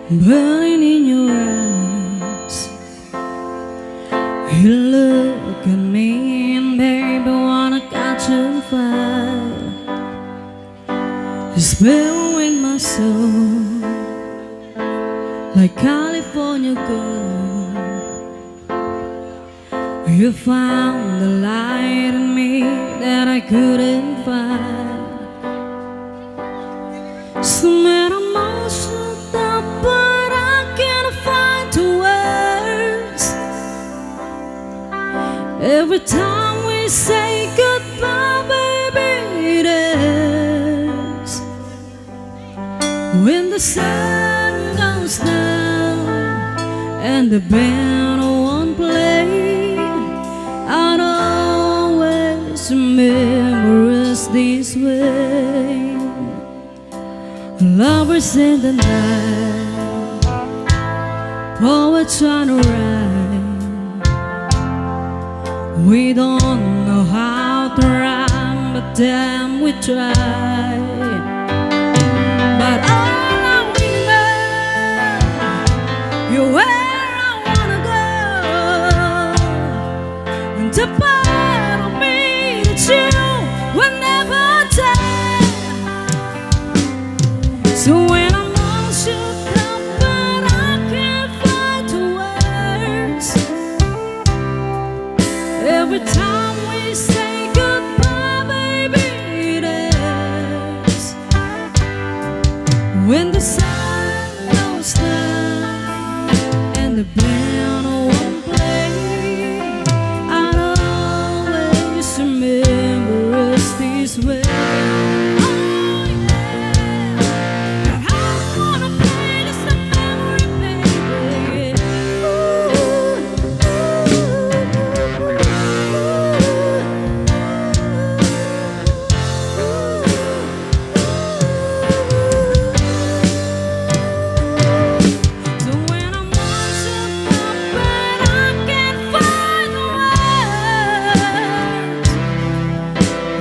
burning in your eyes. You look at me and baby wanna catch on fire. It's been in my soul like California gold. You found the light in me that I couldn't find. Somewhere I'm all shut up, but I can't find the words. Every time we say goodbye, baby, it hurts. When the sun goes down and the band won't play, I'd always remember us this way. Lovers in the night, poets trying to write. We don't know how to rhyme, but damn we try. But all I remember, you're where I wanna go, and the part of me that you will never take. So when I'm all shook up but I can't find the words, every time we say goodbye, baby, it hurts. When the sun goes down and the band won't play, I'd always remember us this way.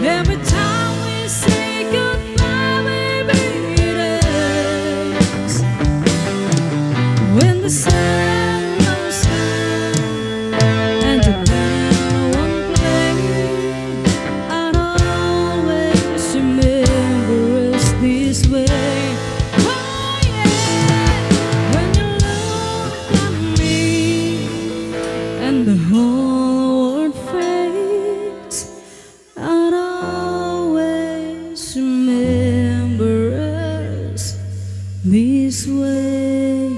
Every time we say goodbye, baby, it hurts. When the sun goes down and the band won't play, I'd always remember us this way. Oh yeah, when you look at me and the whole world fades, I'd always remember us this way.